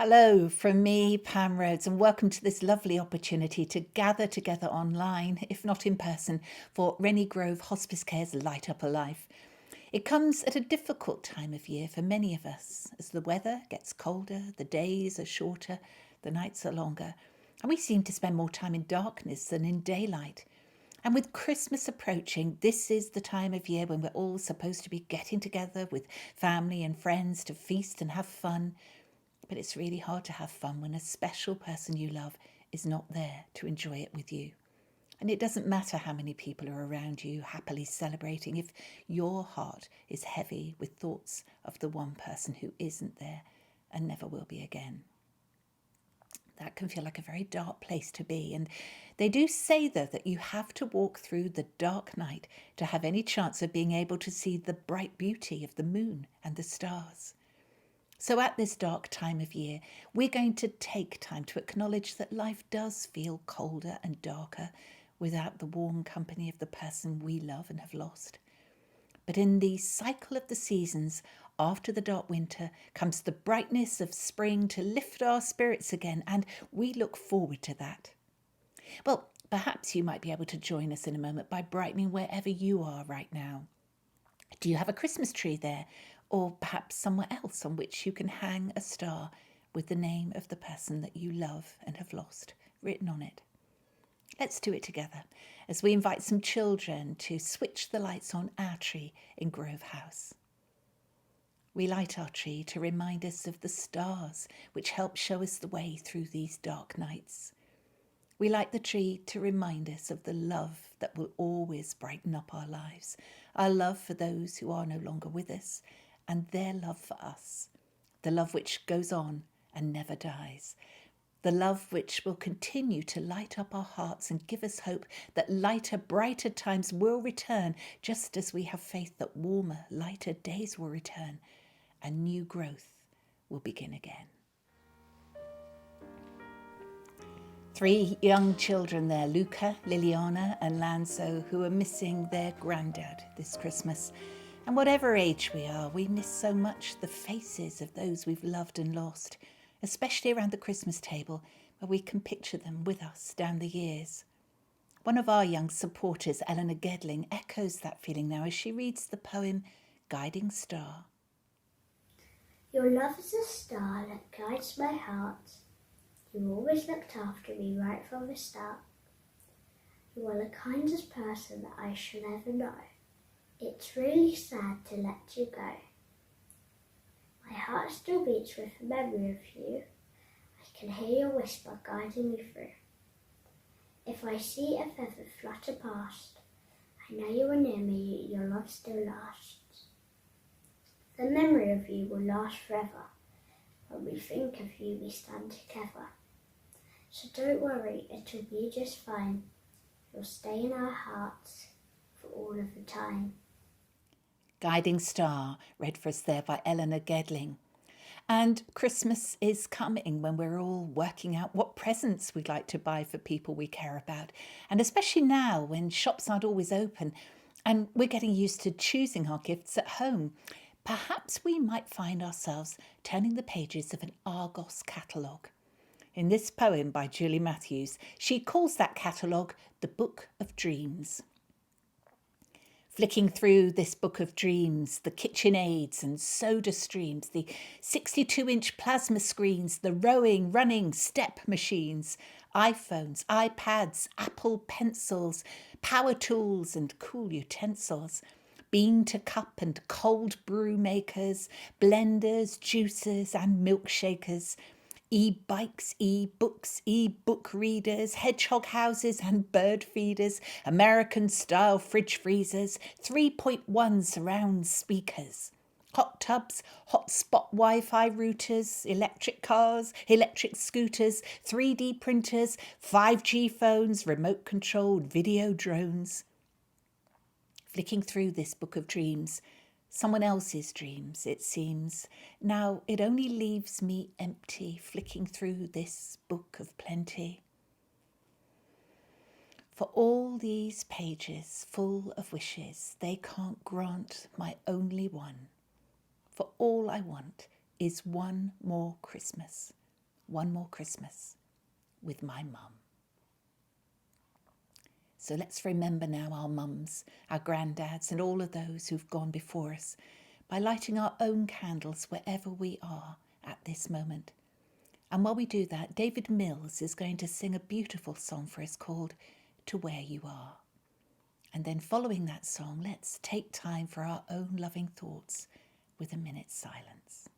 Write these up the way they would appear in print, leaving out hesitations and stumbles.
Hello from me, Pam Rhodes, and welcome to this lovely opportunity to gather together online, if not in person, for Rennie Grove Hospice Care's Light Up a Life. It comes at a difficult time of year for many of us as the weather gets colder, the days are shorter, the nights are longer, and we seem to spend more time in darkness than in daylight. And with Christmas approaching, this is the time of year when we're all supposed to be getting together with family and friends to feast and have fun. But it's really hard to have fun when a special person you love is not there to enjoy it with you. And it doesn't matter how many people are around you happily celebrating if your heart is heavy with thoughts of the one person who isn't there and never will be again. That can feel like a very dark place to be. And they do say, though, that you have to walk through the dark night to have any chance of being able to see the bright beauty of the moon and the stars. So at this dark time of year, we're going to take time to acknowledge that life does feel colder and darker without the warm company of the person we love and have lost. But in the cycle of the seasons, after the dark winter, comes the brightness of spring to lift our spirits again, and we look forward to that. Well, perhaps you might be able to join us in a moment by brightening wherever you are right now. Do you have a Christmas tree there? Or perhaps somewhere else on which you can hang a star with the name of the person that you love and have lost written on it. Let's do it together as we invite some children to switch the lights on our tree in Grove House. We light our tree to remind us of the stars which help show us the way through these dark nights. We light the tree to remind us of the love that will always brighten up our lives, our love for those who are no longer with us, and their love for us, the love which goes on and never dies, the love which will continue to light up our hearts and give us hope that lighter, brighter times will return, just as we have faith that warmer, lighter days will return and new growth will begin again. 3 young children there, Luca, Liliana and Lanzo, who are missing their granddad this Christmas. And whatever age we are, we miss so much the faces of those we've loved and lost, especially around the Christmas table, where we can picture them with us down the years. One of our young supporters, Eleanor Gedling, echoes that feeling now as she reads the poem Guiding Star. Your love is a star that guides my heart. You always looked after me right from the start. You are the kindest person that I shall ever know. It's really sad to let you go. My heart still beats with the memory of you. I can hear your whisper guiding me through. If I see a feather flutter past, I know you are near me, your love still lasts. The memory of you will last forever. When we think of you, we stand together. So don't worry, it'll be just fine. You'll stay in our hearts for all of the time. Guiding Star, read for us there by Eleanor Gedling. And Christmas is coming when we're all working out what presents we'd like to buy for people we care about. And especially now when shops aren't always open and we're getting used to choosing our gifts at home. Perhaps we might find ourselves turning the pages of an Argos catalogue. In this poem by Julie Matthews, she calls that catalogue the Book of Dreams. Flicking through this book of dreams, the KitchenAids and soda streams, the 62-inch plasma screens, the rowing, running, step machines, iPhones, iPads, Apple pencils, power tools and cool utensils, bean to cup and cold brew makers, blenders, juicers and milkshakers, e-bikes, e-books, e-book readers, hedgehog houses and bird feeders, American-style fridge freezers, 3.1 surround speakers, hot tubs, hotspot Wi-Fi routers, electric cars, electric scooters, 3D printers, 5G phones, remote-controlled video drones. Flicking through this book of dreams, someone else's dreams, it seems. Now it only leaves me empty, flicking through this book of plenty. For all these pages full of wishes, they can't grant my only one. For all I want is one more Christmas one more Christmas with my mum. So let's remember now our mums, our granddads, and all of those who've gone before us by lighting our own candles wherever we are at this moment. And while we do that, David Mills is going to sing a beautiful song for us called To Where You Are. And then following that song, let's take time for our own loving thoughts with a minute's silence.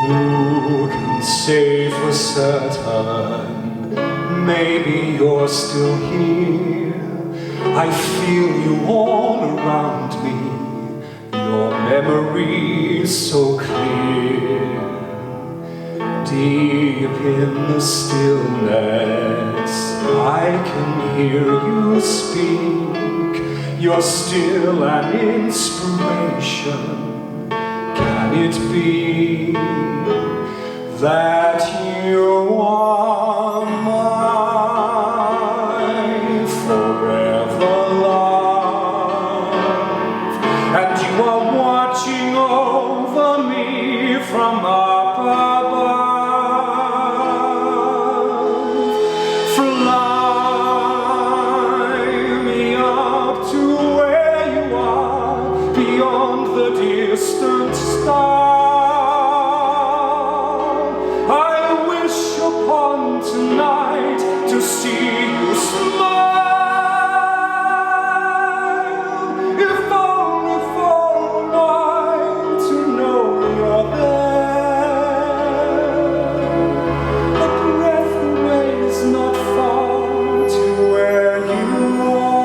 Who can say for certain? Maybe you're still here. I feel you all around me. Your memory is so clear. Deep in the stillness, I can hear you speak. You're still an inspiration. Can it be that you are my forever love, and you are watching over me from up above? Fly me up to where you are, beyond the distant star. Tonight to see you smile, if only for a while to know you're there. A breath away is not far to where you are.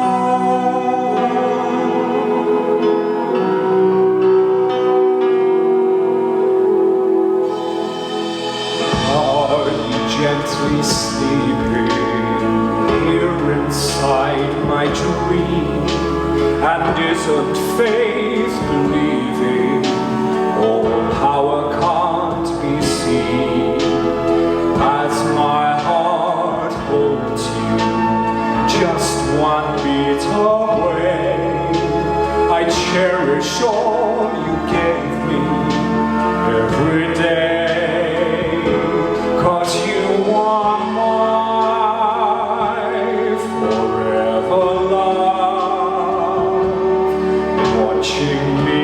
Are you gently sleeping here inside my dream? And isn't faith believing all power can't be seen? As my heart holds you just one beat away, I cherish all you gave me every day. 'Cause you are my forever love, watching me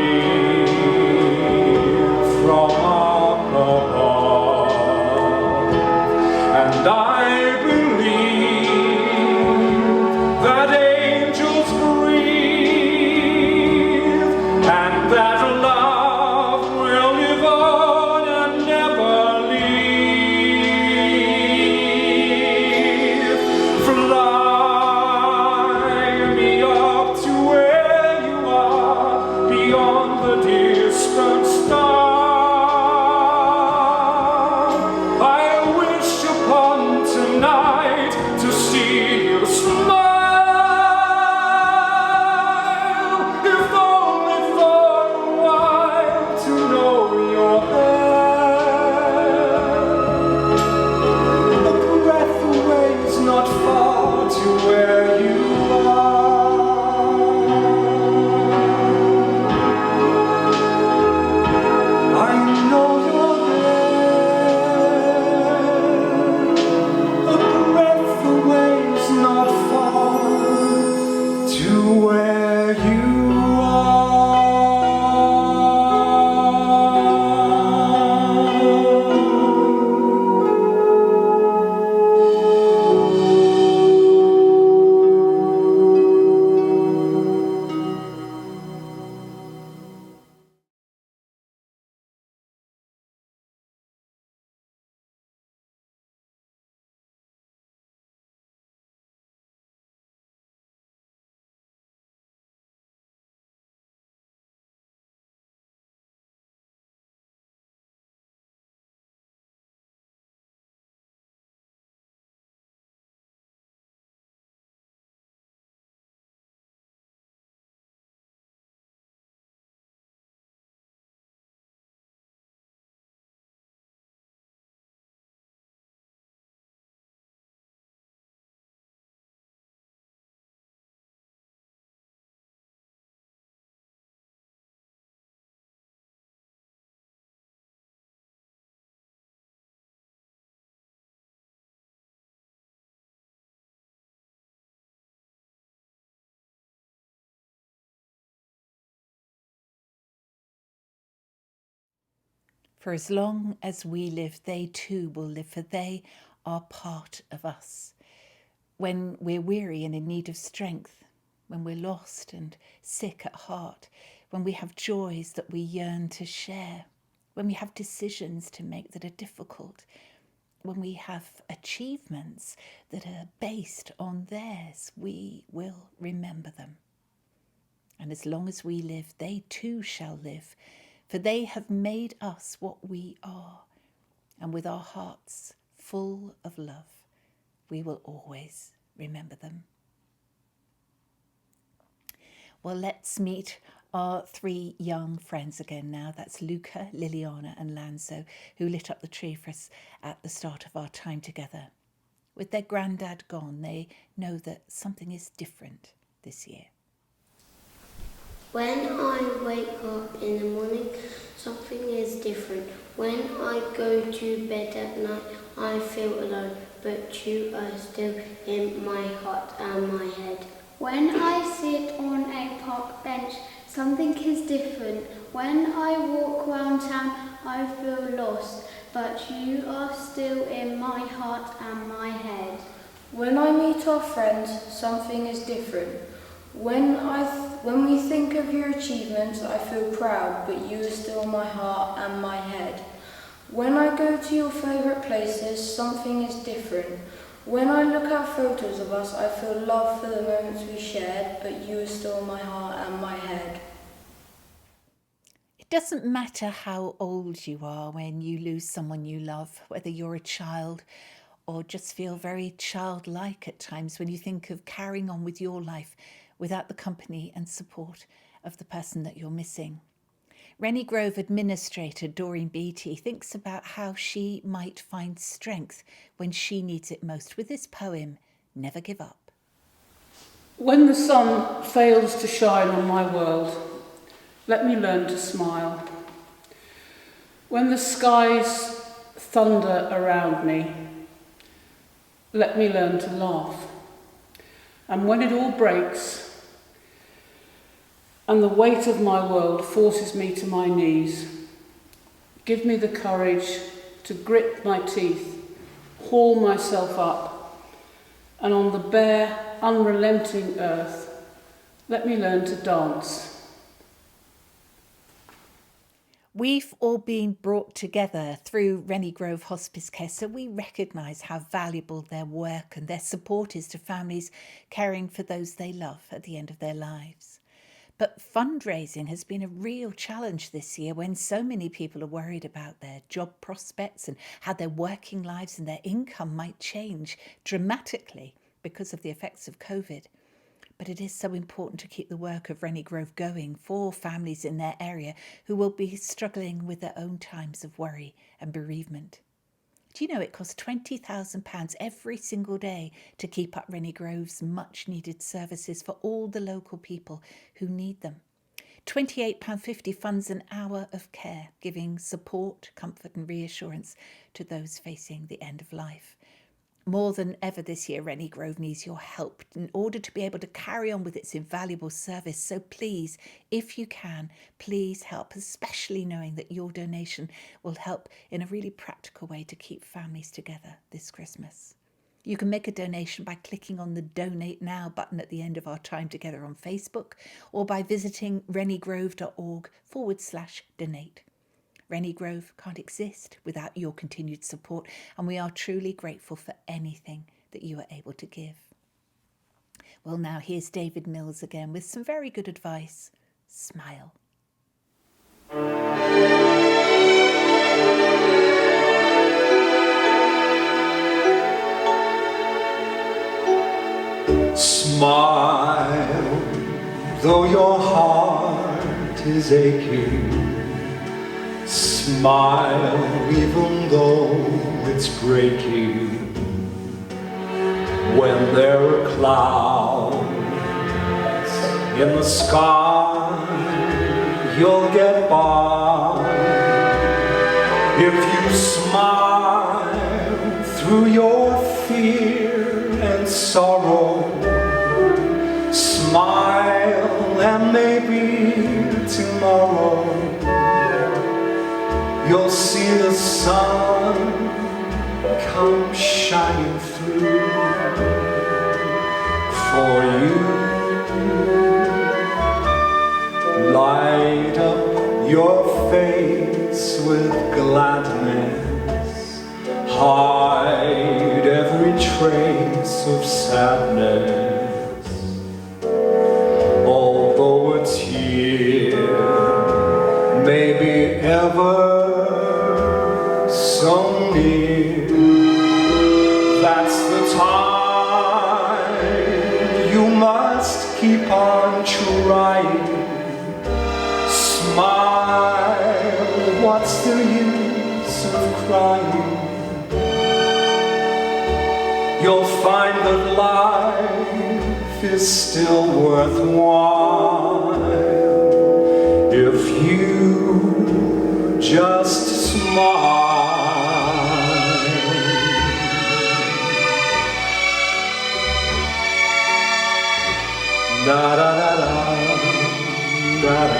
For as long as we live, they too will live, for they are part of us. When we're weary and in need of strength, when we're lost and sick at heart, when we have joys that we yearn to share, when we have decisions to make that are difficult, when we have achievements that are based on theirs, we will remember them. And as long as we live, they too shall live, for they have made us what we are. And with our hearts full of love, we will always remember them. Well, let's meet our three young friends again now. That's Luca, Liliana and Lanzo, who lit up the tree for us at the start of our time together. With their granddad gone, they know that something is different this year. When I wake up in the morning, something is different. When I go to bed at night, I feel alone, but you are still in my heart and my head. When I sit on a park bench, something is different. When I walk round town, I feel lost, but you are still in my heart and my head. When I meet our friends, something is different. When we think of your achievements, I feel proud, but you are still my heart and my head. When I go to your favourite places, something is different. When I look at photos of us, I feel love for the moments we shared, but you are still my heart and my head. It doesn't matter how old you are when you lose someone you love, whether you're a child or just feel very childlike at times when you think of carrying on with your life without the company and support of the person that you're missing. Rennie Grove administrator Doreen Beattie thinks about how she might find strength when she needs it most with this poem, Never Give Up. When the sun fails to shine on my world, let me learn to smile. When the skies thunder around me, let me learn to laugh. And when it all breaks, and the weight of my world forces me to my knees, give me the courage to grit my teeth, haul myself up, and on the bare, unrelenting earth, let me learn to dance. We've all been brought together through Rennie Grove Hospice Care, so we recognise how valuable their work and their support is to families caring for those they love at the end of their lives. But fundraising has been a real challenge this year when so many people are worried about their job prospects and how their working lives and their income might change dramatically because of the effects of COVID. But it is so important to keep the work of Rennie Grove going for families in their area who will be struggling with their own times of worry and bereavement. Do you know it costs £20,000 every single day to keep up Rennie Grove's much needed services for all the local people who need them? £28.50 funds an hour of care, giving support, comfort and reassurance to those facing the end of life. More than ever this year, Rennie Grove needs your help in order to be able to carry on with its invaluable service. So please, if you can, please help, especially knowing that your donation will help in a really practical way to keep families together this Christmas. You can make a donation by clicking on the Donate Now button at the end of our time together on Facebook or by visiting renniegrove.org/donate. Rennie Grove can't exist without your continued support, and we are truly grateful for anything that you are able to give. Well, now here's David Mills again with some very good advice. Smile. Smile, though your heart is aching. Smile, even though it's breaking. When there are clouds in the sky, you'll get by. If you smile through your fear and sorrow, smile and maybe tomorrow you'll see the sun come shining through for you. Light up your face with gladness, hide every trace of sadness. Although a tear may be ever so near, that's the time you must keep on trying. Smile, what's the use of crying? You'll find that life is still worthwhile if you just smile. Da da da da, da da da.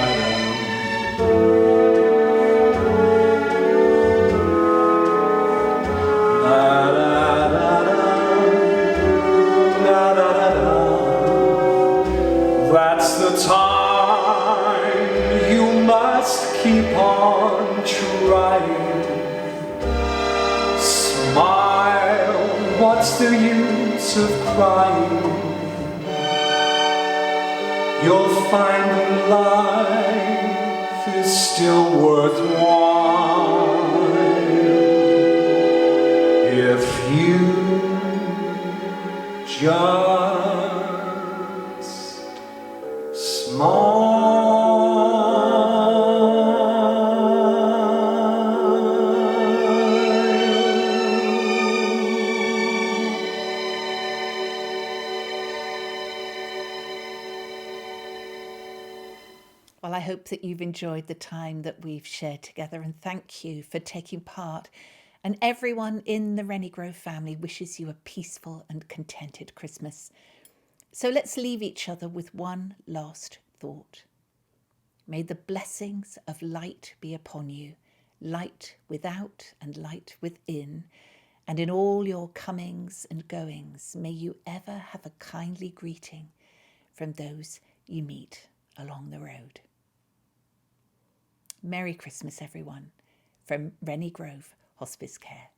That's the time you must keep on trying. Smile, what's the use of crying? You'll find that life is still worthwhile if you just smile. Well, I hope that you've enjoyed the time that we've shared together, and thank you for taking part. And everyone in the Rennie Grove family wishes you a peaceful and contented Christmas. So let's leave each other with one last thought. May the blessings of light be upon you, light without and light within, and in all your comings and goings, may you ever have a kindly greeting from those you meet along the road. Merry Christmas, everyone, from Rennie Grove Hospice Care.